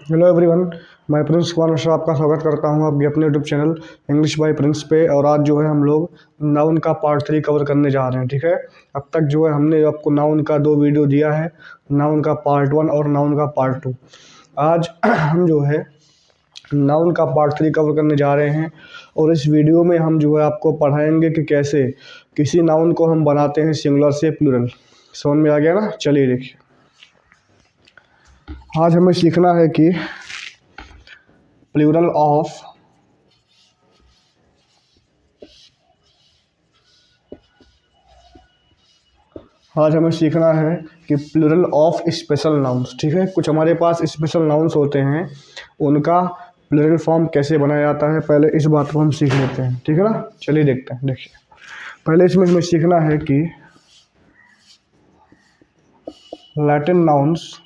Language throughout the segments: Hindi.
हेलो एवरीवन, मैं प्रिंस कुमार मिश्रा आपका स्वागत करता हूं आपके अपने YouTube channel English by Prince पे। और आज जो है हम लोग नाउन का पार्ट 3 कवर करने जा रहे हैं। ठीक है, अब तक जो है हमने आपको नाउन का 2 वीडियो दिया है, नाउन का पार्ट 1 और नाउन का पार्ट 2। आज हम जो है नाउन का पार्ट 3 कवर करने जा रहे हैं और इस वीडियो में हम जो है आपको पढ़ाएंगे कि कैसे किसी नाउन को हम बनाते हैं सिंगुलर से प्लूरल। समझ में आ गया ना? चलिए देखिए, आज हमें सीखना है कि प्लूरल ऑफ आज हमें सीखना है कि प्लूरल ऑफ स्पेशल नाउन्स। ठीक है, कुछ हमारे पास स्पेशल नाउन्स होते हैं, उनका प्लूरल फॉर्म कैसे बनाया जाता है, पहले इस बात को हम सीख लेते हैं। ठीक है ना? चलिए देखते हैं। देखिए, पहले इसमें हमें सीखना है कि Latin nouns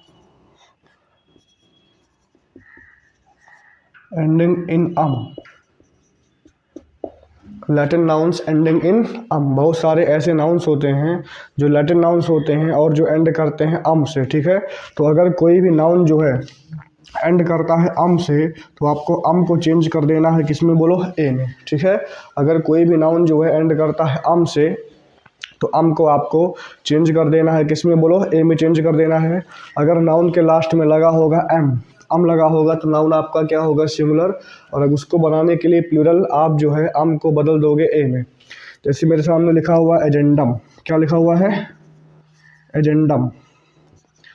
ending in Latin nouns ending इन बहुत सारे ऐसे नाउन्स होते हैं जो लैटिन नाउन्स होते हैं और जो एंड करते हैं से। ठीक है, तो अगर कोई भी नाउन जो है एंड करता है से, तो आपको को चेंज कर देना है, किसमें बोलो? ए में। ठीक है, अगर कोई भी नाउन जो है एंड करता है से, तो को आपको चेंज कर देना है, किसमें बोलो? ए में चेंज कर देना है। अगर नाउन के लास्ट में लगा होगा लगा होगा तो नाउन आपका क्या होगा? सिंगुलर। और अब उसको बनाने के लिए प्लूरल आप जो है को बदल दोगे ए में। जैसे मेरे सामने लिखा हुआ एजेंडम, क्या लिखा हुआ है? एजेंडम।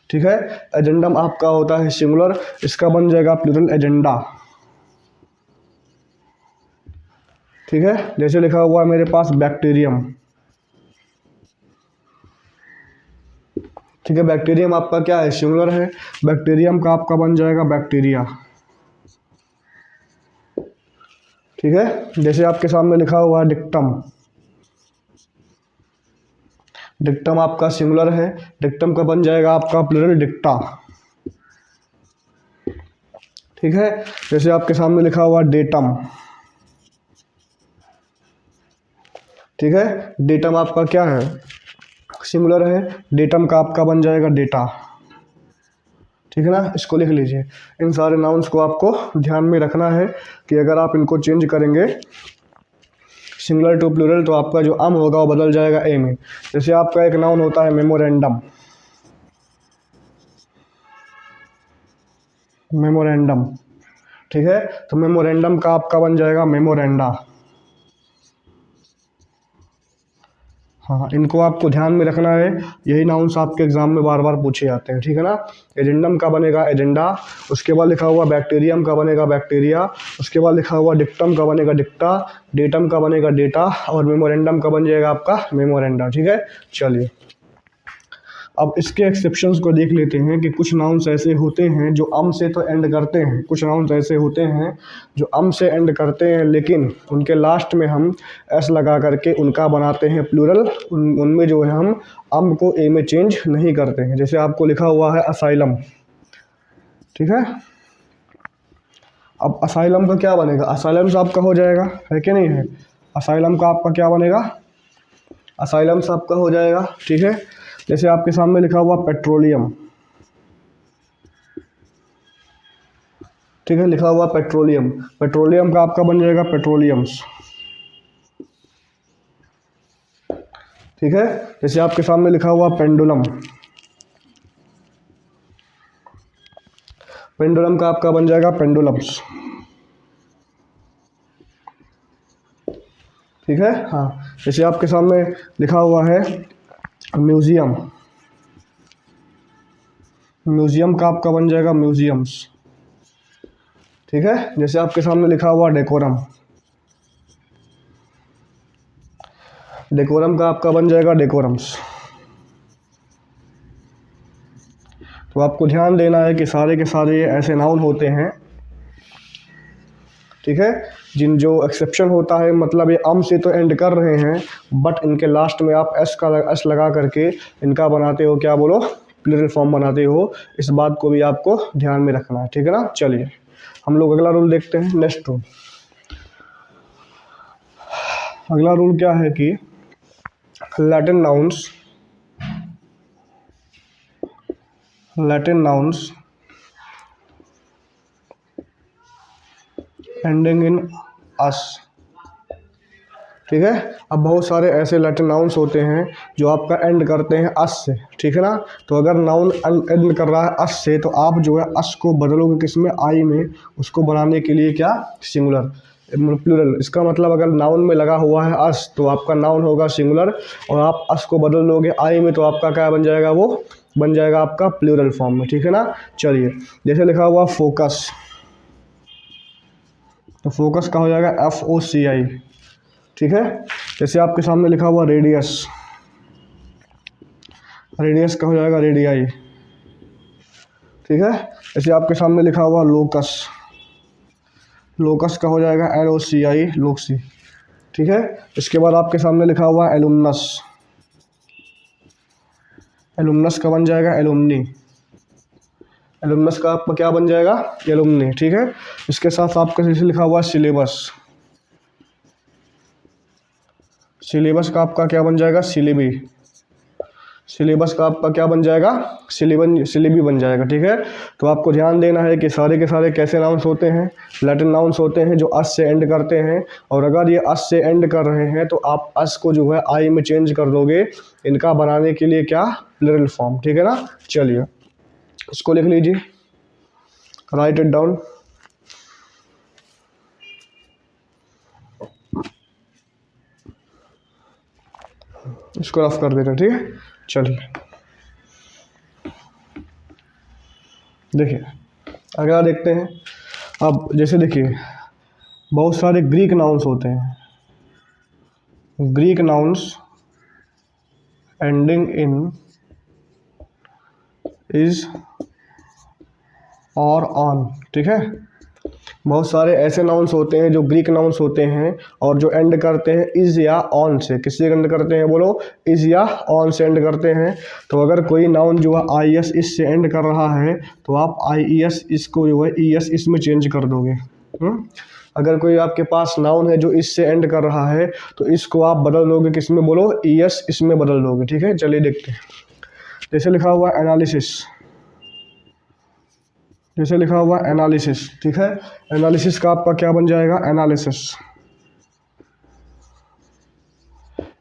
ठीक है, एजेंडम आपका होता है सिंगुलर, इसका बन जाएगा प्लूरल एजेंडा। ठीक है, जैसे लिखा हुआ है मेरे पास बैक्टीरियम। ठीक है, बैक्टीरियम आपका क्या है? सिंगुलर है, बैक्टीरियम का आपका बन जाएगा बैक्टीरिया। ठीक है, जैसे आपके सामने लिखा हुआ है डिक्टम। डिक्टम आपका सिंगुलर है, डिक्टम का बन जाएगा आपका प्लूरल डिक्टा। ठीक है, जैसे आपके सामने लिखा हुआ डेटम। ठीक है, डेटम आपका क्या है? सिंगुलर है, डेटम का आपका बन जाएगा डेटा। ठीक है ना? इसको लिख लीजिए। इन सारे नाउन्स को आपको ध्यान में रखना है कि अगर आप इनको चेंज करेंगे सिंगुलर टू प्लूरल, तो आपका जो होगा वो बदल जाएगा ए में। जैसे आपका एक नाउन होता है मेमोरेंडम। मेमोरेंडम। ठीक है, तो मेमोरेंडम का आपका बन जाएगा मेमोरेंडा। हाँ, इनको आपको ध्यान में रखना है, यही नाउन्स आपके एग्जाम में बार बार पूछे जाते हैं। ठीक है ना? एजेंडम का बनेगा एजेंडा, उसके बाद लिखा हुआ बैक्टीरियम का बनेगा बैक्टीरिया, उसके बाद लिखा हुआ डिक्टम का बनेगा डिक्टा, डेटम का बनेगा डेटा, और मेमोरेंडम का बन जाएगा आपका मेमोरेंडा। ठीक है, चलिए अब इसके एक्सेप्शंस को देख लेते हैं कि कुछ नाउन्स ऐसे होते हैं जो से तो एंड करते हैं, कुछ नाउन्स ऐसे होते हैं जो से एंड करते हैं, लेकिन उनके लास्ट में हम एस लगा करके उनका बनाते हैं प्लूरल। उनमें जो है हम को ए में चेंज नहीं करते हैं। जैसे आपको लिखा हुआ है असाइलम। ठीक है, अब असाइलम का क्या बनेगा? असाइलम से आपका हो जाएगा, है कि नहीं है? असाइलम का आपका क्या बनेगा? असाइलम से आपका हो जाएगा। ठीक है, जैसे आपके सामने लिखा हुआ पेट्रोलियम। ठीक है, लिखा हुआ पेट्रोलियम, पेट्रोलियम का आपका बन जाएगा पेट्रोलियम्स। ठीक है, जैसे आपके सामने लिखा हुआ पेंडुलम। पेंडुलम का आपका बन जाएगा पेंडुलम्स। ठीक है, हाँ, जैसे आपके सामने लिखा हुआ है म्यूजियम। म्यूजियम का आपका बन जाएगा म्यूजियम्स। ठीक है, जैसे आपके सामने लिखा हुआ डेकोरम। डेकोरम का आपका बन जाएगा डेकोरम्स। तो आपको ध्यान देना है कि सारे के सारे ऐसे नाउन होते हैं, ठीक है, जिन जो एक्सेप्शन होता है, मतलब ये से तो एंड कर रहे हैं, बट इनके लास्ट में आप एस लगा करके इनका बनाते हो, क्या बोलो? प्लूरल फॉर्म बनाते हो। इस बात को भी आपको ध्यान में रखना है। ठीक है ना? चलिए हम लोग अगला रूल देखते हैं, नेक्स्ट रूल। अगला रूल क्या है कि लैटिन नाउन्स एंडिंग इन अस, ठीक है। अब बहुत सारे ऐसे लैटिन नाउन्स होते हैं जो आपका एंड करते हैं अस से, ठीक है ना। तो अगर नाउन एंड कर रहा है अस से तो आप जो है अस को बदलोगे किसमें, आई में, उसको बनाने के लिए क्या, सिंगुलर, प्लूरल। इसका मतलब अगर नाउन में लगा हुआ है अस तो आपका नाउन होगा सिंगुलर, और आप अस को बदल दोगे आई में तो आपका क्या बन जाएगा, वो बन जाएगा आपका प्लूरल फॉर्म में, ठीक है ना। चलिए, जैसे लिखा हुआ फोकस, तो फोकस का हो जाएगा FOCI, ठीक है। जैसे आपके सामने लिखा हुआ रेडियस, रेडियस का हो जाएगा रेडियाई, ठीक है। जैसे आपके सामने लिखा हुआ लोकस, लोकस का हो जाएगा LOCI, लोक्सी, ठीक है। इसके बाद आपके सामने लिखा हुआ एलुमनस, एलुमनस का बन जाएगा एलुमनी, एलुमनस का आपका क्या बन जाएगा, एलुमनी, ठीक है। इसके साथ आपका जैसे लिखा हुआ सिलेबस, सिलेबस का आपका क्या बन जाएगा, सिलेबी, सिलेबस का आपका क्या बन जाएगा, सिलेबी बन जाएगा, ठीक है। तो आपको ध्यान देना है कि सारे के सारे कैसे नाउन्स होते हैं, लैटिन नाउन्स होते हैं जो अस से एंड करते हैं, और अगर ये अस से एंड कर रहे हैं तो आप अस को जो है आई में चेंज कर दोगे इनका बनाने के लिए, क्या, प्लूरल फॉर्म, ठीक है ना। चलिए इसको लिख लीजिए, राइट इट डाउन। इसको रफ कर देते, ठीक है। चलिए देखिए, अगला देखते हैं। अब जैसे देखिए बहुत सारे ग्रीक नाउन्स होते हैं, Greek nouns ending in is और ऑन, ठीक है। बहुत सारे ऐसे नाउन्स होते हैं जो ग्रीक नाउन्स होते हैं और जो एंड करते हैं इज या ऑन से। किससे एंड करते हैं, बोलो, इज या ऑन से एंड करते हैं। तो अगर कोई नाउन जो है IS इस से एंड कर रहा है तो आप IES इसको जो है ES इसमें चेंज कर दोगे। अगर कोई आपके पास नाउन है जो इससे एंड कर रहा है तो इसको आप बदल दोगे किसमें, बोलो, ES इसमें बदल दोगे, ठीक है। चलिए देखते हैं। जैसे लिखा हुआ एनालिसिस, जैसे लिखा हुआ एनालिसिस, ठीक है। एनालिसिस का आपका क्या बन जाएगा, एनालिसिस,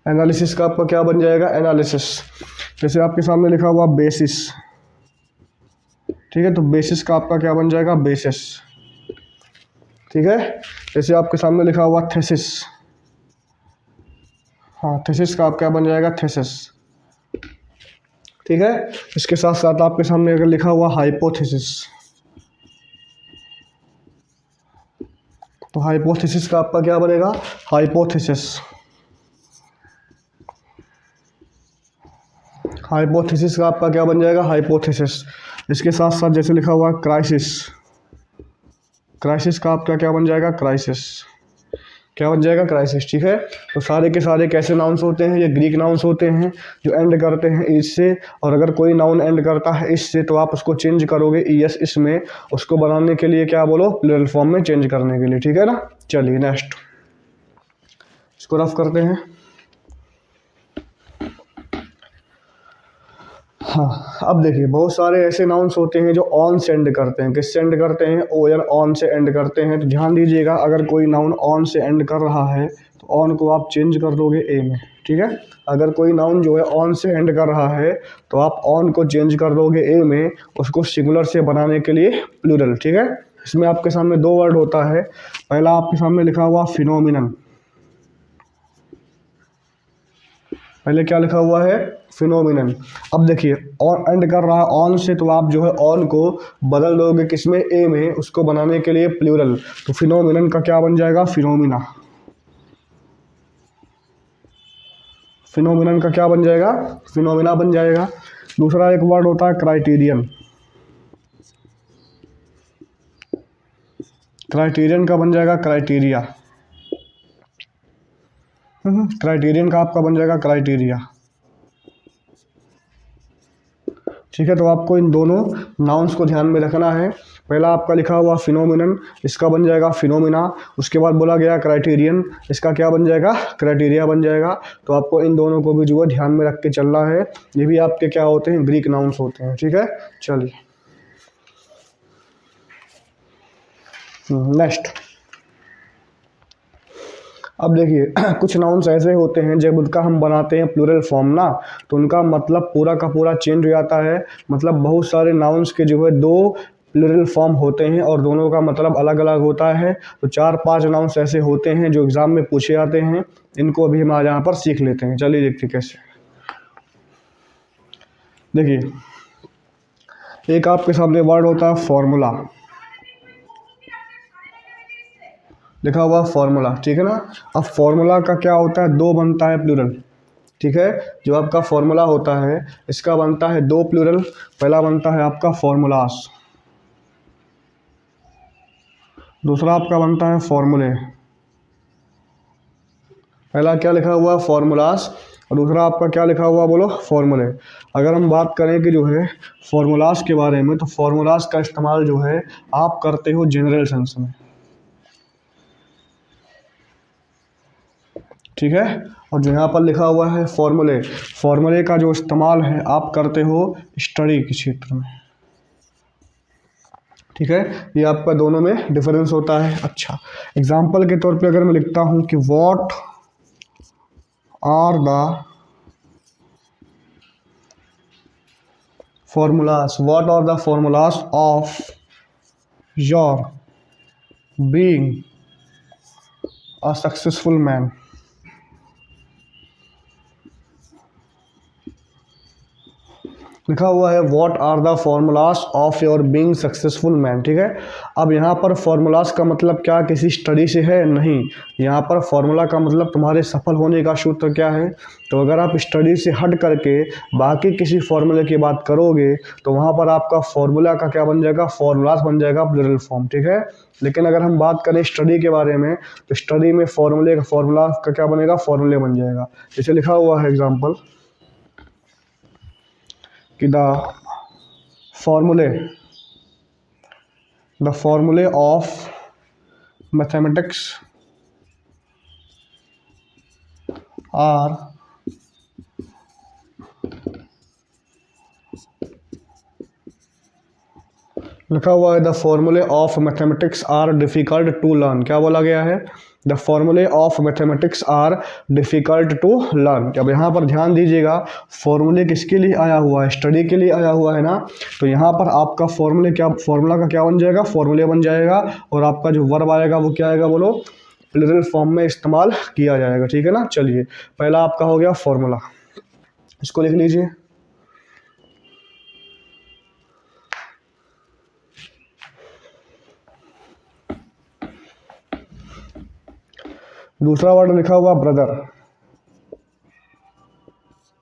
एनालिसिस का आपका क्या बन जाएगा, एनालिसिस। जैसे आपके सामने लिखा हुआ बेसिस, ठीक है, तो बेसिस का आपका क्या बन जाएगा, बेसिस, ठीक है। जैसे आपके सामने लिखा हुआ थेसिस, हाँ, थेसिस का आप क्या बन जाएगा, थेसिस, ठीक है। इसके साथ साथ आपके सामने अगर लिखा हुआ हाइपोथेसिस, तो हाइपोथेसिस का आपका क्या बनेगा, हाइपोथेसिस, हाइपोथेसिस का आपका क्या बन जाएगा, हाइपोथेसिस। इसके साथ साथ जैसे लिखा हुआ क्राइसिस, क्राइसिस का आपका क्या बन जाएगा, क्राइसिस, क्या बन जाएगा, क्राइसिस, ठीक है। तो सारे के सारे कैसे नाउन्स होते हैं, ये ग्रीक नाउन्स होते हैं जो एंड करते हैं इससे, और अगर कोई नाउन एंड करता है इससे तो आप उसको चेंज करोगे ES इसमें, उसको बनाने के लिए क्या, बोलो, प्लूरल फॉर्म में चेंज करने के लिए, ठीक है ना। चलिए नेक्स्ट, इसको रफ करते हैं। हाँ, अब देखिए बहुत सारे ऐसे नाउन्स होते हैं जो ऑन से एंड करते हैं। किससे एंड करते हैं, ओ या ऑन से एंड करते हैं। तो ध्यान दीजिएगा, अगर कोई नाउन ऑन से एंड कर रहा है तो ऑन को आप चेंज कर दोगे ए में, ठीक है। अगर कोई नाउन जो है ऑन से एंड कर रहा है तो आप ऑन को चेंज कर दोगे ए में, उसको सिंगुलर से बनाने के लिए प्लूरल, ठीक है। इसमें आपके सामने दो वर्ड होता है। पहला आपके सामने लिखा हुआ फिनोमिनन, पहले क्या लिखा हुआ है, फिनोमिनन। अब देखिए ऑन एंड कर रहा है ऑन से, तो आप जो है ऑन को बदल दोगे किसमें, ए में, उसको बनाने के लिए प्लूरल। तो फिनोमिनन का क्या बन जाएगा, फिनोमिना, फिनोमिनन का क्या बन जाएगा, फिनोमिना बन जाएगा। दूसरा एक वर्ड होता है क्राइटेरियन, क्राइटेरियन का बन जाएगा क्राइटेरिया, क्राइटेरियन का आपका बन जाएगा क्राइटेरिया, ठीक है। तो आपको इन दोनों नाउन्स को ध्यान में रखना है। पहला आपका लिखा हुआ फिनोमिनन, इसका बन जाएगा फिनोमिना। उसके बाद बोला गया क्राइटेरियन, इसका क्या बन जाएगा, क्राइटेरिया बन जाएगा। तो आपको इन दोनों को भी जो है ध्यान में रख के चलना है। ये भी आपके क्या होते हैं, ग्रीक नाउन्स होते हैं, ठीक है। चलिए नेक्स्ट, अब देखिए कुछ नाउन्स ऐसे होते हैं जब उनका हम बनाते हैं प्लूरल फॉर्म ना, तो उनका मतलब पूरा का पूरा चेंज हो जाता है। मतलब बहुत सारे नाउन्स के जो है दो प्लूरल फॉर्म होते हैं और दोनों का मतलब अलग अलग होता है। तो 4-5 नाउन्स ऐसे होते हैं जो एग्ज़ाम में पूछे जाते हैं, इनको अभी हम आज यहाँ पर सीख लेते हैं। चलिए देखते हैं कैसे। देखिए एक आपके सामने वर्ड होता है फॉर्मूला, लिखा हुआ फॉर्मूला, ठीक है ना। अब फॉर्मूला का क्या होता है, दो बनता है प्लूरल, ठीक है। जो आपका फॉर्मूला होता है इसका बनता है दो प्लूरल। पहला बनता है आपका फॉर्मूलास, दूसरा आपका बनता है फॉर्मूले। पहला क्या लिखा हुआ है फॉर्मूलास और दूसरा आपका क्या लिखा हुआ बोलो फॉर्मूले। अगर हम बात करें कि जो है फॉर्मूलास के बारे में, तो फॉर्मूलास का इस्तेमाल जो है आप करते हो जनरल सेंस में, ठीक है। और जो यहाँ पर लिखा हुआ है फॉर्मूले, फॉर्मूले का जो इस्तेमाल है आप करते हो स्टडी के क्षेत्र में, ठीक है। ये आपका दोनों में डिफरेंस होता है। अच्छा, एग्जाम्पल के तौर पे अगर मैं लिखता हूँ कि what are the formulas, what are the formulas of your being a successful man। लिखा हुआ है what are the formulas of your being successful man, ठीक है। अब यहाँ पर फॉर्मूलाज का मतलब क्या किसी स्टडी से है, नहीं। यहाँ पर फॉर्मूला का मतलब तुम्हारे सफल होने का सूत्र क्या है। तो अगर आप स्टडी से हट करके बाकी किसी फॉर्मूले की बात करोगे तो वहाँ पर आपका फॉर्मूला का क्या बन जाएगा, फॉर्मूलाज बन जाएगा प्लूरल फॉर्म, ठीक है। लेकिन अगर हम बात करें स्टडी के बारे में तो स्टडी में फॉर्मूले का फॉर्मूला का क्या बनेगा, फॉर्मूले बन जाएगा। जैसे लिखा हुआ है एग्जाम्पल कि the formulae of mathematics are लिखा हुआ है द फॉर्मूले of mathematics are difficult to learn. क्या बोला गया है, द फॉर्मूले of mathematics are difficult to learn. अब यहाँ पर ध्यान दीजिएगा, फॉर्मूले किसके लिए आया हुआ है, स्टडी के लिए आया हुआ है ना। तो यहाँ पर आपका फॉर्मूला का क्या बन जाएगा, फॉर्मूले बन जाएगा। और आपका जो वर्ब आएगा वो क्या आएगा बोलो, प्लूरल फॉर्म में इस्तेमाल किया जाएगा, ठीक है ना। चलिए पहला आपका हो गया फॉर्मूला, इसको लिख लीजिए। दूसरा वर्ड लिखा हुआ ब्रदर,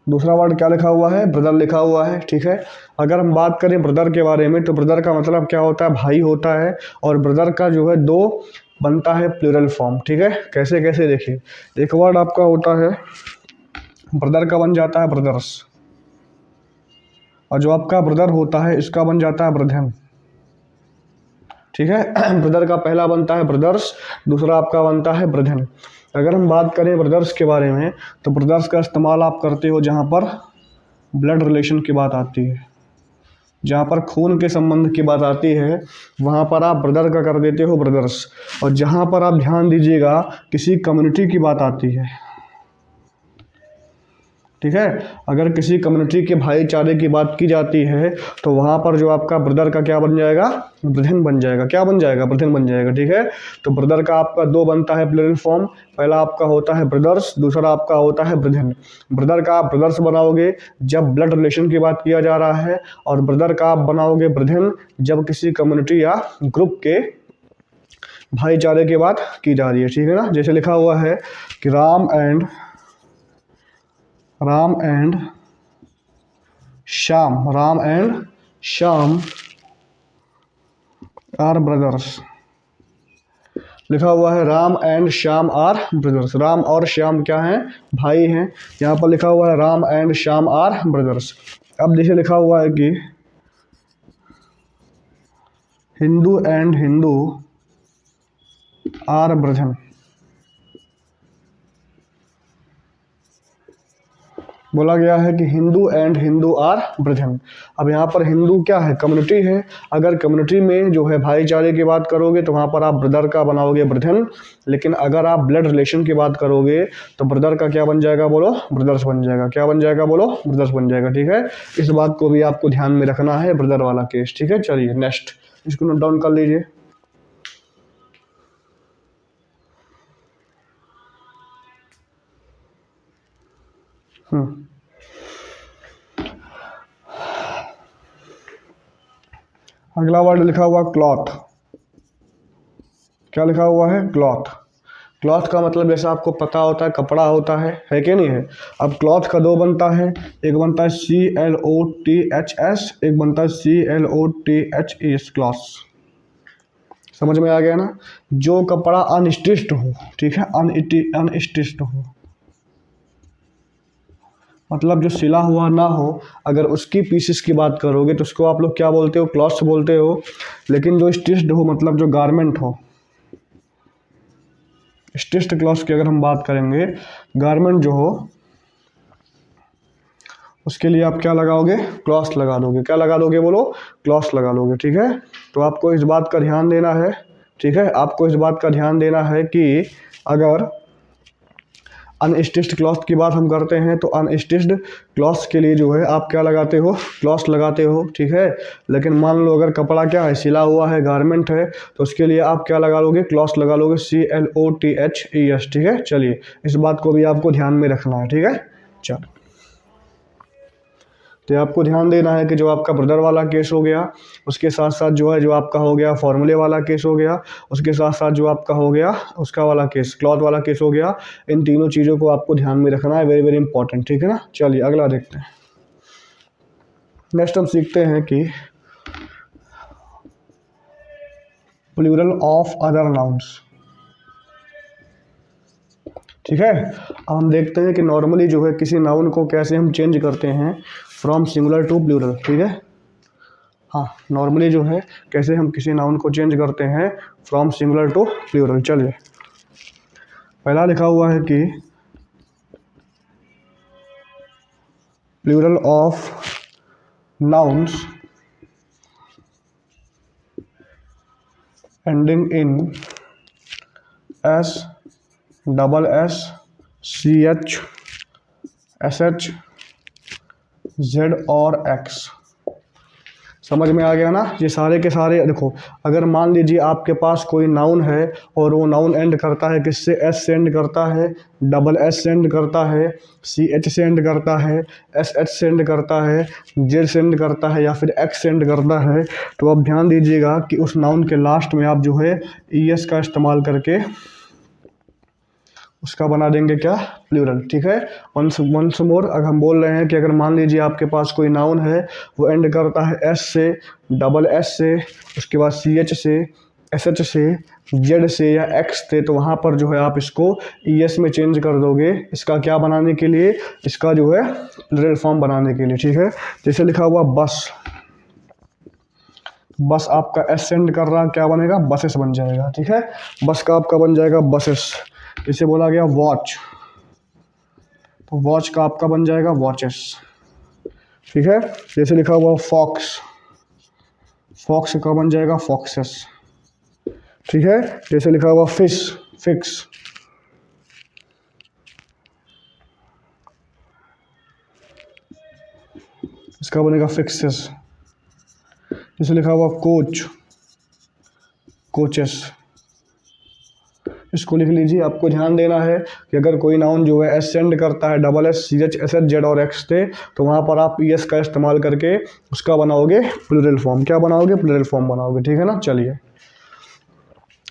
दूसरा वर्ड क्या लिखा हुआ है, ब्रदर लिखा हुआ है, ठीक है। अगर हम बात करें ब्रदर के बारे में तो ब्रदर का मतलब क्या होता है, भाई होता है। और ब्रदर का जो है दो बनता है प्लूरल फॉर्म, ठीक है। कैसे कैसे देखिए, एक वर्ड आपका होता है ब्रदर का बन जाता है ब्रदर्स, और जो आपका ब्रदर होता है इसका बन जाता है ब्रदर, ठीक है। ब्रदर का पहला बनता है ब्रदर्स, दूसरा आपका बनता है ब्रदर। अगर हम बात करें ब्रदर्स के बारे में तो ब्रदर्स का इस्तेमाल आप करते हो जहाँ पर ब्लड रिलेशन की बात आती है, जहाँ पर खून के संबंध की बात आती है वहाँ पर आप ब्रदर का कर देते हो ब्रदर्स। और जहाँ पर आप ध्यान दीजिएगा किसी कम्युनिटी की बात आती है, ठीक है। अगर किसी कम्युनिटी के भाईचारे की बात की जाती है तो वहाँ पर जो आपका ब्रदर का क्या बन जाएगा, ब्रदर बन जाएगा। क्या बन जाएगा, ब्रदर बन जाएगा, ठीक है। तो ब्रदर का आपका दो बनता है प्लूरल फॉर्म, पहला आपका होता है ब्रदर्स, दूसरा आपका होता है ब्रदर। ब्रदर का आप ब्रदर्स बनाओगे जब ब्लड रिलेशन की बात किया जा रहा है, और ब्रदर का आप बनाओगे ब्रदर जब किसी कम्युनिटी या ग्रुप के भाईचारे की बात की जा रही है, ठीक है ना। जैसे लिखा हुआ है कि Ram and Shyam are brothers. लिखा हुआ है Ram and Shyam are brothers, Ram और श्याम क्या हैं, भाई हैं। यहाँ पर लिखा हुआ है Ram and Shyam are brothers. अब जैसे लिखा हुआ है कि Hindu and Hindu are brother. बोला गया है कि Hindu and Hindu are brother. अब यहाँ पर हिंदू क्या है, कम्युनिटी है। अगर कम्युनिटी में जो है भाईचारे की बात करोगे तो वहाँ पर आप ब्रदर का बनाओगे ब्रदर, लेकिन अगर आप ब्लड रिलेशन की बात करोगे तो ब्रदर का क्या बन जाएगा बोलो, ब्रदर्स बन जाएगा। क्या बन जाएगा बोलो, ब्रदर्स बन जाएगा। ठीक है, इस बात को भी आपको ध्यान में रखना है, ब्रदर वाला केस। ठीक है, चलिए नेक्स्ट इसको नोट डाउन कर लीजिए। अगला वर्ड लिखा हुआ क्लॉथ। क्या लिखा हुआ है, क्लॉथ। क्लॉथ का मतलब जैसा आपको पता होता है कपड़ा होता है कि नहीं है। अब क्लॉथ का दो बनता है, एक बनता है CLOTHS, एक बनता है CLOTHES, क्लॉथ। समझ में आ गया ना। जो कपड़ा अनस्टिच्ड हो, ठीक है, अनस्टिच्ड हो मतलब जो सिला हुआ ना हो, अगर उसकी पीसेस की बात करोगे तो उसको आप लोग क्या बोलते हो, क्लॉथ्स बोलते हो। लेकिन जो स्टिच्ड हो मतलब जो गारमेंट हो, स्टिच्ड क्लॉथ्स की अगर हम बात करेंगे, गारमेंट जो हो उसके लिए आप क्या लगाओगे, क्लॉथ्स लगा दोगे। क्या लगा दोगे बोलो, क्लॉथ्स लगा दोगे। ठीक है, तो आपको इस बात का ध्यान देना है। ठीक है, आपको इस बात का ध्यान देना है कि अगर अनस्टिच्ड क्लॉथ की बात हम करते हैं तो अनस्टिच्ड क्लॉथ्स के लिए जो है आप क्या लगाते हो, क्लॉथ्स लगाते हो। ठीक है, लेकिन मान लो अगर कपड़ा क्या है, सिला हुआ है, गारमेंट है, तो उसके लिए आप क्या लगा लोगे, क्लॉथ्स लगा लोगे, CLOTHES। ठीक है, चलिए इस बात को भी आपको ध्यान में रखना है। ठीक है, चलो तो आपको ध्यान देना है कि जो आपका ब्रदर वाला केस हो गया, उसके साथ साथ जो है जो आपका हो गया फॉर्मूले वाला केस हो गया, उसके साथ साथ जो आपका हो गया उसका वाला केस, क्लॉथ वाला केस हो गया। इन तीनों चीज़ों को आपको ध्यान में रखना है, वेरी वेरी इंपॉर्टेंट। ठीक है ना, चलिए अगला देखते हैं। नेक्स्ट हम सीखते हैं कि प्लूरल ऑफ अदर नाउन्स। ठीक है, अब हम देखते हैं कि नॉर्मली जो है किसी नाउन को कैसे हम चेंज करते हैं फ्रॉम सिंगुलर टू प्लूरल। ठीक है, हाँ, नॉर्मली जो है कैसे हम किसी नाउन को चेंज करते हैं फ्रॉम सिंगुलर टू प्लूरल। चलिए पहला लिखा हुआ है कि plural of nouns ending in S, SS, CH, SH, Z और X। समझ में आ गया ना। ये सारे के सारे देखो, अगर मान लीजिए आपके पास कोई नाउन है और वो नाउन एंड करता है किससे, S से एंड करता है, SS से एंड करता है, CH से एंड करता है, SH से एंड करता है, Z से एंड करता है या फिर X से एंड करता है, तो आप ध्यान दीजिएगा कि उस नाउन के लास्ट में आप जो है ES का इस्तेमाल करके उसका बना देंगे क्या, प्लूरल। ठीक है, वंस मोर अगर हम बोल रहे हैं कि अगर मान लीजिए आपके पास कोई नाउन है वो एंड करता है S से, SS से, उसके बाद CH से, SH से, Z से या X से, तो वहाँ पर जो है आप इसको ES में चेंज कर दोगे। इसका क्या बनाने के लिए, इसका जो है प्लूरल फॉर्म बनाने के लिए। ठीक है, जैसे लिखा हुआ बस, बस आपका S एंड कर रहा क्या बनेगा, बसेस बन जाएगा। ठीक है, बस का आपका बन जाएगा बसेस। इसे बोला गया वॉच, तो वॉच का आपका बन जाएगा वॉचेस। ठीक है, जैसे लिखा हुआ फॉक्स, फॉक्स का बन जाएगा फॉक्सेस। ठीक है, जैसे लिखा हुआ फिश, फिक्स। इसका बनेगा फिक्सेस। जैसे लिखा हुआ कोच, कोचेस। इसको लिख लीजिए। आपको ध्यान देना है कि अगर कोई नाउन जो है S एंड करता है, SS, CH, SH, Z और X से, तो वहाँ पर आप ES का इस्तेमाल करके उसका बनाओगे प्लूरल फॉर्म। क्या बनाओगे, प्लूरल फॉर्म बनाओगे। ठीक है ना, चलिए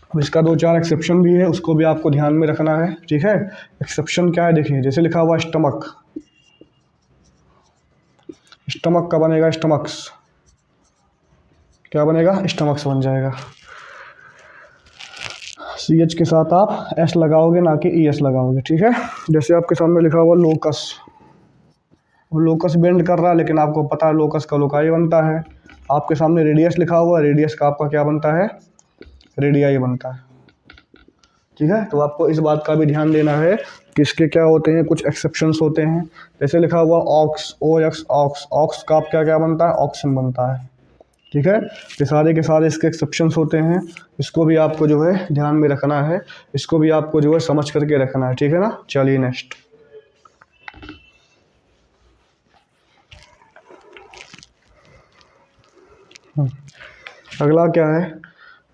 अब इसका 2-4 एक्सेप्शन भी है, उसको भी आपको ध्यान में रखना है। ठीक है, एक्सेप्शन क्या है देखिए, जैसे लिखा हुआ स्टमक, स्टमक का बनेगा स्टमक्स। क्या बनेगा, स्टमक्स बन जाएगा। CH के साथ आप S लगाओगे ना कि ES लगाओगे। ठीक है, जैसे आपके सामने लिखा हुआ लोकस, वो लोकस बेंड कर रहा है, लेकिन आपको पता है लोकस का लोकाई बनता है। आपके सामने रेडियस लिखा हुआ है, रेडियस का आपका क्या बनता है, रेडियाई बनता है। ठीक है। तो आपको इस बात का भी ध्यान देना है कि इसके क्या होते हैं, कुछ एक्सेप्शंस होते हैं। जैसे लिखा हुआ ऑक्स, ओ एक्स ऑक्स, ऑक्स का आप क्या क्या बनता है, ऑक्सन बनता है। ठीक है। ये सारे के सारे इसके एक्सेप्शंस होते हैं, इसको भी आपको जो है ध्यान में रखना है, इसको भी आपको जो है समझ करके रखना है। ठीक है ना। चलिए नेक्स्ट। अगला क्या है,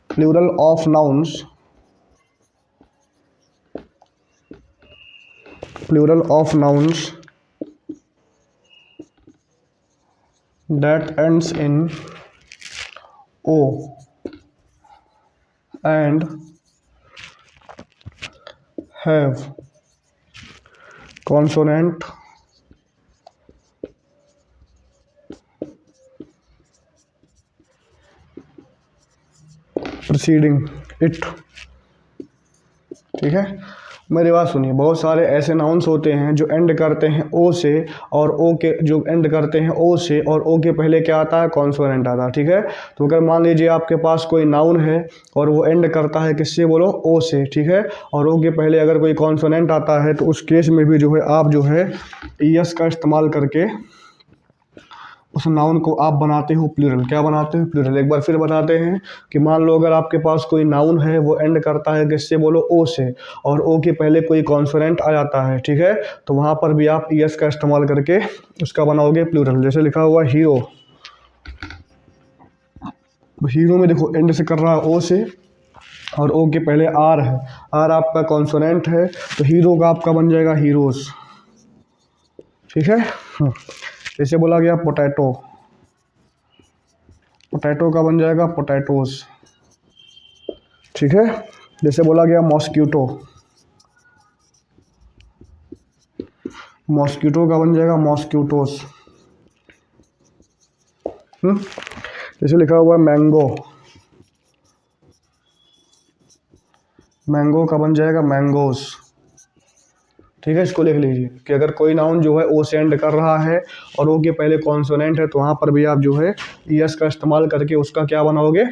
plural of nouns, plural of nouns that ends in o and have consonant preceding it। ठीक है। मेरी बात सुनिए, बहुत सारे ऐसे नाउन्स होते हैं जो एंड करते हैं ओ से, और ओ के जो एंड करते हैं ओ से, और ओ के पहले क्या आता है, कॉन्सोनेंट आता है। ठीक है। तो अगर मान लीजिए आपके पास कोई नाउन है और वो एंड करता है किससे, बोलो, ओ से। ठीक है। और ओ के पहले अगर कोई कॉन्सोनेंट आता है तो उस केस में भी जो है आप जो है ईएस का इस्तेमाल करके उस नाउन को आप बनाते हो प्लूरल। क्या बनाते हो, प्लूरल। एक बार फिर बताते हैं कि मान लो अगर आपके पास कोई नाउन है, वो एंड करता है किससे, बोलो, ओ से, और ओ के पहले कोई कॉन्सोनेंट आ जाता है। ठीक है। तो वहाँ पर भी आप ईएस का इस्तेमाल करके उसका बनाओगे प्लूरल। जैसे लिखा हुआ हीरो, हीरो में देखो एंड से कर रहा है ओ से, और ओ के पहले आर है, आर आपका कॉन्सोनेंट है, तो हीरो का आपका बन जाएगा हीरोज। ठीक है। जैसे बोला गया पोटैटो, पोटैटो का बन जाएगा पोटैटोज। ठीक है। जैसे बोला गया मॉस्क्यूटो, मॉस्क्यूटो का बन जाएगा मॉस्क्यूटोस। जैसे लिखा हुआ है मैंगो, मैंगो का बन जाएगा मैंगोस। ठीक है। इसको लिख लीजिए कि अगर कोई नाउन जो है ओ से एंड कर रहा है और ओ के पहले कॉन्सोनेंट है, तो वहाँ पर भी आप जो है ईएस का इस्तेमाल करके उसका क्या बनाओगे,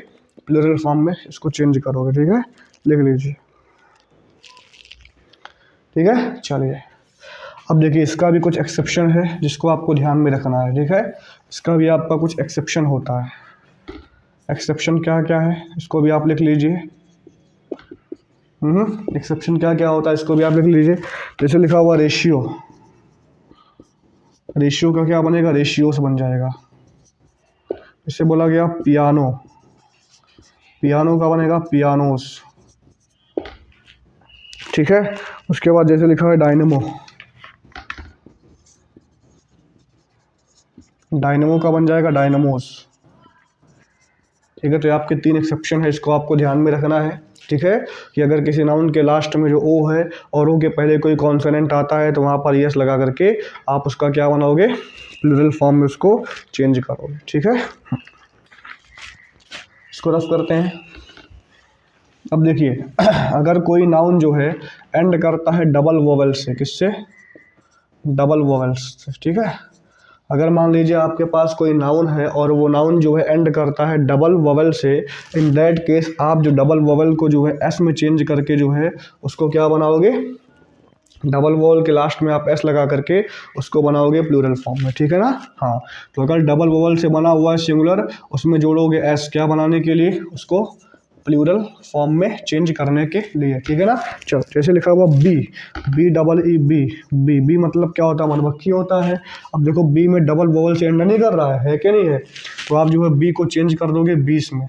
प्लूरल फॉर्म में इसको चेंज करोगे। ठीक है। लिख लीजिए। ठीक है। चलिए अब देखिए, इसका भी कुछ एक्सेप्शन है जिसको आपको ध्यान में रखना है। ठीक है। इसका भी आपका कुछ एक्सेप्शन होता है। एक्सेप्शन क्या क्या है इसको भी आप लिख लीजिए। एक्सेप्शन क्या क्या होता है इसको भी आप लिख लीजिए। जैसे लिखा हुआ रेशियो, रेशियो का क्या बनेगा, रेशियोस बन जाएगा। जैसे बोला गया पियानो, पियानो का बनेगा पियानोस। ठीक है। उसके बाद जैसे लिखा है डायनेमो, डायनेमो का बन जाएगा डायनेमोस। ठीक है। तो ये आपके 3 एक्सेप्शन है, इसको आपको ध्यान में रखना है। ठीक है। कि अगर किसी नाउन के लास्ट में जो ओ है और ओ के पहले कोई कॉन्सोनेंट आता है तो वहाँ पर यस लगा करके आप उसका क्या बनाओगे, प्लूरल फॉर्म में उसको चेंज करोगे। ठीक है। इसको रफ करते हैं। अब देखिए, अगर कोई नाउन जो है एंड करता है डबल वोवेल से, किससे, डबल वोवेल्स से। ठीक है। अगर मान लीजिए आपके पास कोई नाउन है और वो नाउन जो है एंड करता है डबल वोवेल से, इन दैट केस आप जो डबल वोवेल को जो है एस में चेंज करके जो है उसको क्या बनाओगे, डबल वोवेल के लास्ट में आप एस लगा करके उसको बनाओगे प्लूरल फॉर्म में। ठीक है ना। हाँ। तो अगर डबल वोवेल से बना हुआ है सिंगुलर, उसमें जोड़ोगे एस, क्या बनाने के लिए, उसको प्लूरल फॉर्म में चेंज करने के लिए। ठीक है ना। चलो जैसे लिखा हुआ bee, B double E bee, bee, bee मतलब क्या होता है, मधुमक्खी होता है। अब देखो बी में डबल वोवेल से एंड नहीं कर रहा है कि नहीं है, तो आप जो है बी को चेंज कर दोगे बीस में।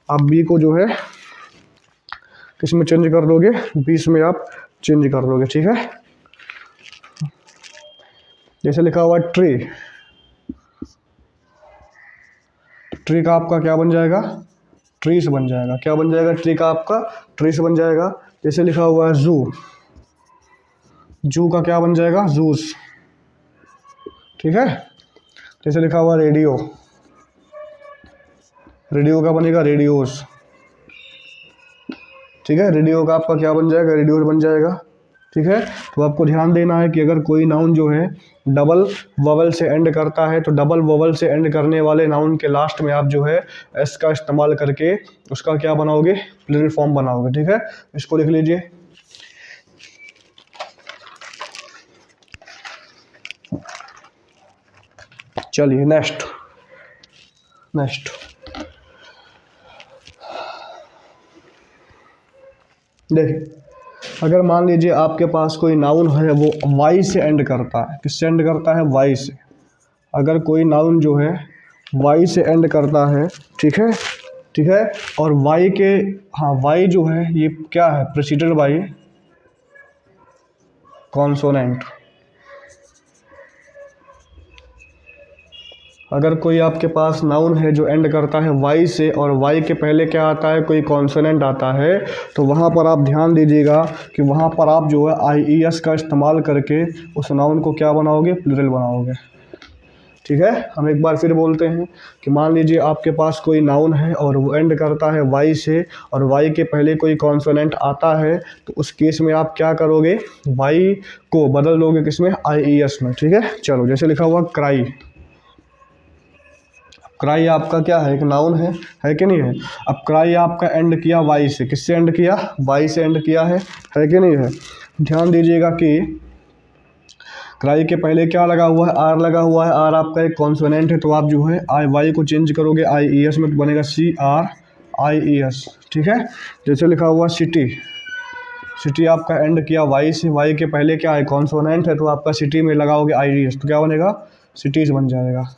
आप बी को जो है किस में चेंज कर दोगे, बीस में आप चेंज कर दोगे। ठीक है। जैसे लिखा हुआ ट्री, ट्री का आपका क्या बन जाएगा, ट्रीस बन जाएगा। क्या बन जाएगा, ट्री का आपका ट्रीस बन जाएगा। जैसे लिखा हुआ है जू, जू का क्या बन जाएगा, जूस। ठीक है। जैसे लिखा हुआ रेडियो, रेडियो का बनेगा रेडियोस। ठीक है। रेडियो का आपका क्या बन जाएगा, रेडियोस बन जाएगा। ठीक है। तो आपको ध्यान देना है कि अगर कोई नाउन जो है डबल वोवेल से एंड करता है तो डबल वोवेल से एंड करने वाले नाउन के लास्ट में आप जो है एस का इस्तेमाल करके उसका क्या बनाओगे, प्लूरल फॉर्म बनाओगे। ठीक है, इसको लिख लीजिए। चलिए नेक्स्ट देखिए, अगर मान लीजिए आपके पास कोई नाउन है वो वाई से एंड करता है, किससे एंड करता है, वाई से। अगर कोई नाउन जो है वाई से एंड करता है, ठीक है, और वाई के, हाँ वाई जो है ये क्या है, प्रेसिडेड बाई कॉन्सोनेंट। अगर कोई आपके पास नाउन है जो एंड करता है वाई से और वाई के पहले क्या आता है, कोई कॉन्सोनेंट आता है, तो वहाँ पर आप ध्यान दीजिएगा कि वहाँ पर आप जो है IES का इस्तेमाल करके उस नाउन को क्या बनाओगे, प्लूरल बनाओगे। ठीक है, हम एक बार फिर बोलते हैं कि मान लीजिए आपके पास कोई नाउन है और वो एंड करता है वाई से और वाई के पहले कोई कॉन्सोनेंट आता है, तो उस केस में आप क्या करोगे, वाई को बदल दोगे किसमें, IES में। ठीक है, चलो जैसे लिखा हुआ क्राई। क्राई आपका क्या है, एक नाउन है कि नहीं है। अब क्राई आपका एंड किया वाई से, किससे एंड किया, वाई से एंड किया है कि नहीं है। ध्यान दीजिएगा कि क्राई के पहले क्या लगा हुआ है, आर लगा हुआ है। आर आपका एक कॉन्सोनेंट है, तो आप जो है वाई को चेंज करोगे IES में, तो बनेगा CRIES। ठीक है, जैसे लिखा हुआ सिटी आपका एंड किया वाई से, वाई के पहले क्या है, कॉन्सोनेंट है, तो आपका सिटी में लगाओगे IES, तो क्या बनेगा, सिटीज़ बन जाएगा,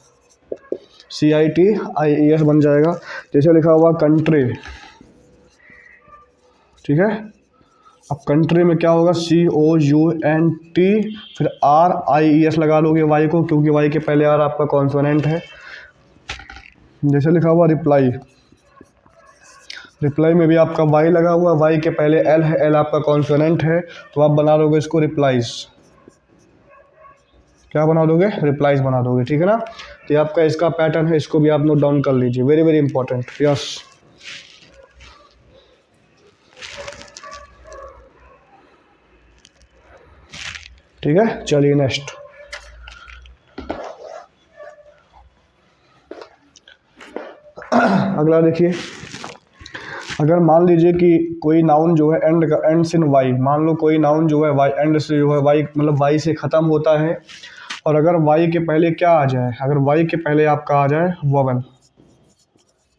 CITIES बन जाएगा। जैसे लिखा हुआ कंट्री। ठीक है, अब कंट्री में क्या होगा, COUNT, फिर RIES लगा लोगे वाई को, क्योंकि वाई के पहले आर आपका कॉन्सोनेंट है। जैसे लिखा हुआ रिप्लाई में भी आपका वाई लगा हुआ, वाई के पहले एल है, एल आपका कॉन्सोनेंट है, तो आप बना लोगे इसको रिप्लाइज। क्या बना दोगे, रिप्लाइज बना दोगे। ठीक है ना, तो ये आपका इसका पैटर्न है, इसको भी आप नोट डाउन कर लीजिए, वेरी वेरी इंपॉर्टेंट। यस, ठीक है, चलिए नेक्स्ट। अगला देखिए, अगर मान लीजिए कि कोई नाउन जो है एंड्स इन वाई, मान लो कोई नाउन जो है वाई एंड से जो है वाई मतलब वाई से ख़त्म होता है, और अगर वाई के पहले क्या आ जाए, अगर वाई के पहले आपका आ जाए वोवेल।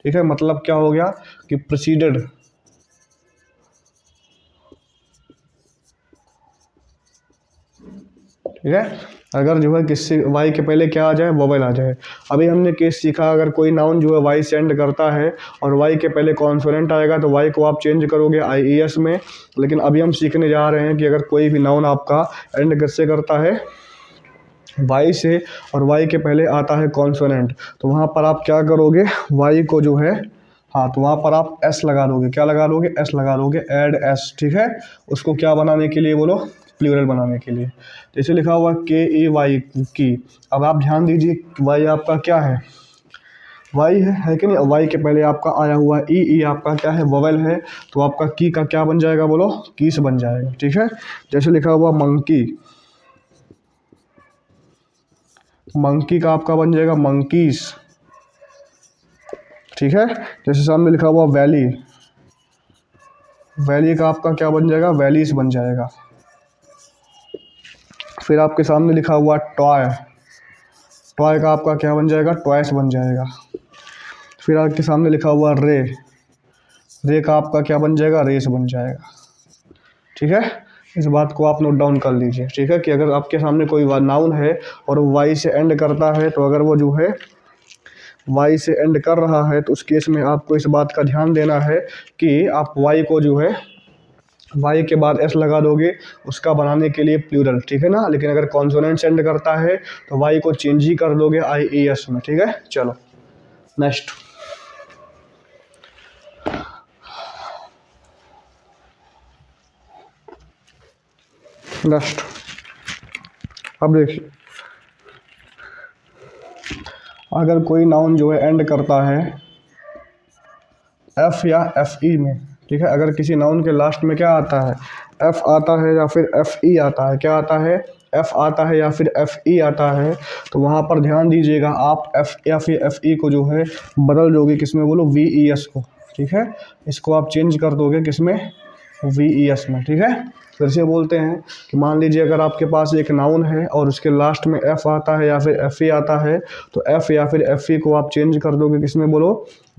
ठीक है, मतलब क्या हो गया कि प्रेसिडेड ठीक है, अगर जो है किससे वाई के पहले क्या आ जाए, वोवेल आ जाए। अभी हमने केस सीखा, अगर कोई नाउन जो है वाई से एंड करता है और वाई के पहले कॉन्सोनेंट आएगा तो वाई को आप चेंज करोगे IES में। लेकिन अभी हम सीखने जा रहे हैं कि अगर कोई भी नाउन आपका एंड किससे करता है, वाई से, और वाई के पहले आता है कॉन्सोनेंट, तो वहाँ पर आप क्या करोगे, वाई को जो है, हाँ तो वहाँ पर आप S लगा दोगे, क्या लगा दोगे, S लगा दोगे, ऐड S। ठीक है, उसको क्या बनाने के लिए बोलो, प्लूरल बनाने के लिए। जैसे लिखा हुआ KEY की। अब आप ध्यान दीजिए, वाई आपका क्या है, वाई है कि नहीं। वाई के पहले आपका आया हुआ ई आपका क्या है, वोवेल है, तो आपका की का क्या बन जाएगा, बोलो, कीस बन जाएगा। ठीक है, जैसे लिखा हुआ मंकी का आपका बन जाएगा मंकीज। ठीक है, जैसे सामने लिखा हुआ वैली का आपका क्या बन जाएगा, वैलीज बन जाएगा। फिर आपके सामने लिखा हुआ टॉय का आपका क्या बन जाएगा, टॉयस बन जाएगा। फिर आपके सामने लिखा हुआ रे का आपका क्या बन जाएगा, रेस बन जाएगा। ठीक है, इस बात को आप नोट डाउन कर लीजिए। ठीक है, कि अगर आपके सामने कोई नाउन है और वाई से एंड करता है, तो अगर वो जो है वाई से एंड कर रहा है, तो उस केस में आपको इस बात का ध्यान देना है कि आप वाई को जो है वाई के बाद S लगा दोगे उसका बनाने के लिए प्लूरल। ठीक है ना, लेकिन अगर कॉन्सोनेंट एंड करता है तो वाई को चेंज ही कर दोगे IES में। ठीक है, चलो नेक्स्ट। अब देखिए, अगर कोई नाउन जो है एंड करता है F या FE में, ठीक है। अगर किसी नाउन के लास्ट में क्या आता है, एफ आता है या फिर एफ ई आता है, क्या आता है, एफ आता है या फिर एफ ई आता है, तो वहाँ पर ध्यान दीजिएगा, आप एफ या फिर एफ ई को जो है बदल दोगे किसमें, बोलो वी ई एस को। ठीक है, इसको आप चेंज कर दोगे किसमें, वी ई एस में। ठीक है, फिर से बोलते हैं कि मान लीजिए अगर आपके पास एक नाउन है और उसके लास्ट में एफ आता है या फिर एफ ई आता है, तो एफ या फिर एफ ई को आप चेंज कर दोगे किसमें, बोलो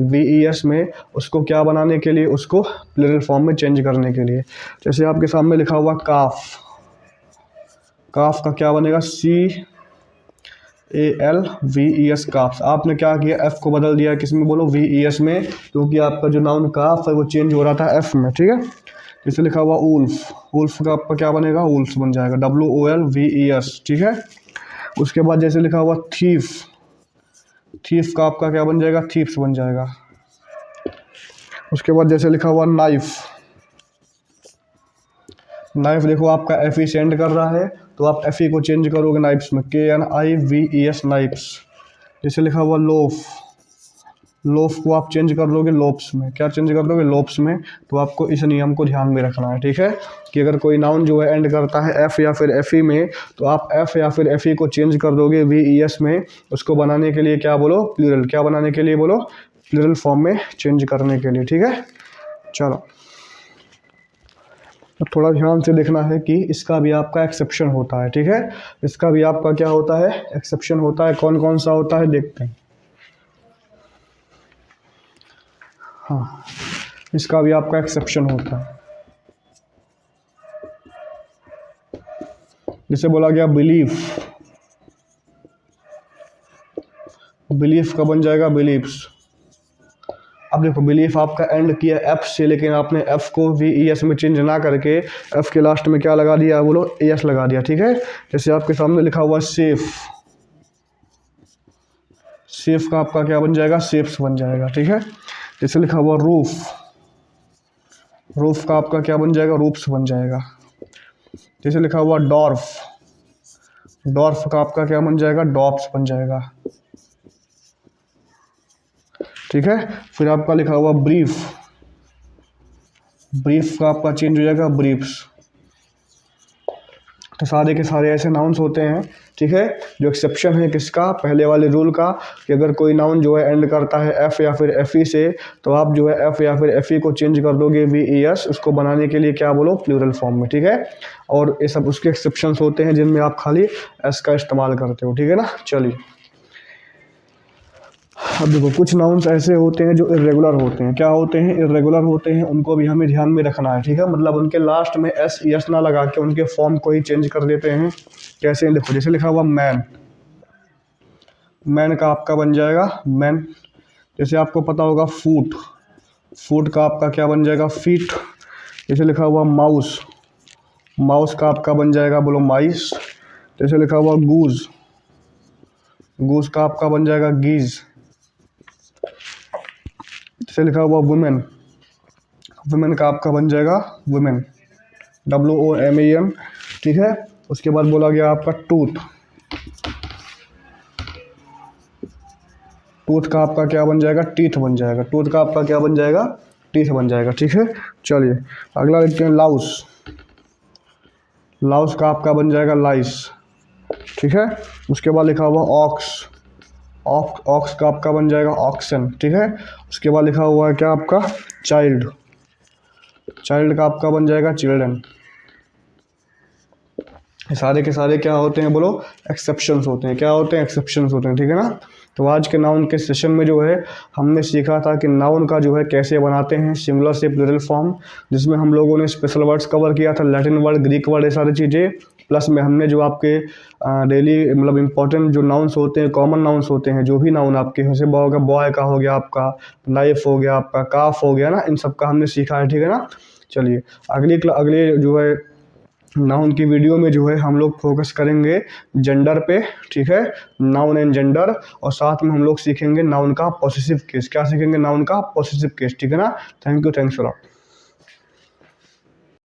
वी ई एस में। उसको क्या बनाने के लिए, उसको प्लूरल फॉर्म में चेंज करने के लिए। जैसे आपके सामने लिखा हुआ काफ, काफ का क्या बनेगा, C A L V E S, calves. आपने क्या किया, एफ को बदल दिया किसमें, बोलो वी ई एस में, क्योंकि आपका जो नाउन काफ है वो चेंज हो रहा था एफ में। ठीक है, जैसे लिखा हुआ उल्फ, उल्फ का आपका क्या बनेगा, उल्फ बन जाएगा, W O L V E S. ठीक है, उसके बाद जैसे लिखा हुआ थीफ, थीफ का आपका क्या बन जाएगा, थीप्स बन जाएगा। उसके बाद जैसे लिखा हुआ नाइफ, नाइफ देखो आपका एफ ई सेंड कर रहा है, तो आप एफ ई को चेंज करोगे नाइफ्स में, के N I we E S, knifes. जैसे लिखा हुआ लोफ, लोफ को आप चेंज कर दोगे लोप्स में, क्या चेंज कर दोगे, लोप्स में। तो आपको इस नियम को ध्यान में रखना है। ठीक है, कि अगर कोई नाउन जो है एंड करता है एफ या फिर एफ ई में, तो आप एफ या फिर एफ ई को चेंज कर दोगे वी ई एस में। उसको बनाने के लिए क्या बोलो, प्लूरल, क्या बनाने के लिए बोलो, प्लूरल फॉर्म में चेंज करने के लिए। ठीक है, चलो तो थोड़ा ध्यान से देखना है कि इसका भी आपका एक्सेप्शन होता है। ठीक है, इसका भी आपका क्या होता है, एक्सेप्शन होता है। कौन कौन सा होता है देखते हैं। हाँ, इसका भी आपका एक्सेप्शन होता है। जैसे बोला गया बिलीफ, बिलीफ का बन जाएगा बिलीव्स। अब देखो बिलीफ आपका एंड किया एफ से, लेकिन आपने एफ को वी ई एस में चेंज ना करके एफ के लास्ट में क्या लगा दिया, बोलो ए एस लगा दिया। ठीक है, जैसे आपके सामने लिखा हुआ सेफ, सेफ का आपका क्या बन जाएगा, सेफ्स बन जाएगा। ठीक है, जैसे लिखा हुआ रूफ, रूफ का आपका क्या बन जाएगा, रूफ्स बन जाएगा। जैसे लिखा हुआ डॉर्फ, डॉर्फ का आपका क्या बन जाएगा, डॉप्स बन जाएगा। ठीक है, फिर आपका लिखा हुआ ब्रीफ, ब्रीफ का आपका चेंज हो जाएगा ब्रीफ्स। तो सारे के सारे ऐसे नाउन्स होते हैं। ठीक है, जो एक्सेप्शन है किसका, पहले वाले रूल का, कि अगर कोई नाउन जो है एंड करता है एफ या फिर एफ ई से, तो आप जो है एफ या फिर एफ ई को चेंज कर दोगे वी ई एस, उसको बनाने के लिए क्या बोलो, प्लूरल फॉर्म में। ठीक है, और ये सब उसके एक्सेप्शंस होते हैं जिनमें आप खाली एस का इस्तेमाल करते हो। ठीक है ना, चलिए अब देखो कुछ नाउन्स ऐसे होते हैं जो इरेगुलर होते हैं। क्या होते हैं, इरेगुलर होते हैं, उनको भी हमें ध्यान में रखना है। ठीक है, मतलब उनके लास्ट में एस एस ना लगा के उनके फॉर्म को ही चेंज कर देते हैं। कैसे, देखो जैसे लिखा हुआ मैन, मैन का आपका बन जाएगा मैन। जैसे आपको पता होगा फूट, फूट का आपका क्या बन जाएगा, फीट। जैसे लिखा हुआ माउस, माउस का आपका बन जाएगा, बोलो माइस। जैसे लिखा हुआ गूज, गूज का आपका बन जाएगा गीज। जैसे लिखा हुआ वुमेन, वुमेन का आपका बन जाएगा women, W O M A N. ठीक है, उसके बाद बोला गया आपका टूथ, टूथ का आपका क्या बन जाएगा, टीथ बन जाएगा। टूथ का आपका क्या बन जाएगा, टीथ बन जाएगा। ठीक है, चलिए अगला लिखते हैं लाउस, लाउस का आपका बन जाएगा लाइस। ठीक है, उसके बाद लिखा हुआ ऑक्स, ऑक्स का आपका बन जाएगा ऑक्सन। ठीक है, उसके बाद लिखा हुआ है क्या आपका चाइल्ड, चाइल्ड का आपका बन जाएगा चिल्ड्रन। सारे के सारे क्या होते हैं, बोलो एक्सेप्शंस होते हैं। क्या होते हैं, एक्सेप्शंस होते हैं। ठीक है ना, तो आज के नाउन के सेशन में जो है हमने सीखा था कि नाउन का जो है कैसे बनाते हैं सिंगुलर से प्लूरल फॉर्म, जिसमें हम लोगों ने स्पेशल वर्ड्स कवर किया था, लैटिन वर्ड, ग्रीक वर्ड, ये सारी चीज़ें। प्लस में हमने जो आपके डेली मतलब इंपॉर्टेंट जो नाउन्स होते हैं, कॉमन नाउन्स होते हैं, जो भी नाउन आपके जैसे बॉय का हो गया, आपका नाइफ हो गया, आपका काफ हो गया ना, इन सब का हमने सीखा है। ठीक है ना, चलिए अगले जो है नाउन की वीडियो में जो है हम लोग फोकस करेंगे जेंडर पे। ठीक है, नाउन एंड जेंडर, और साथ में हम लोग सीखेंगे नाउन का पॉसेसिव केस। क्या सीखेंगे, नाउन का पॉसेसिव केस। ठीक है ना, thank you, thanks a lot.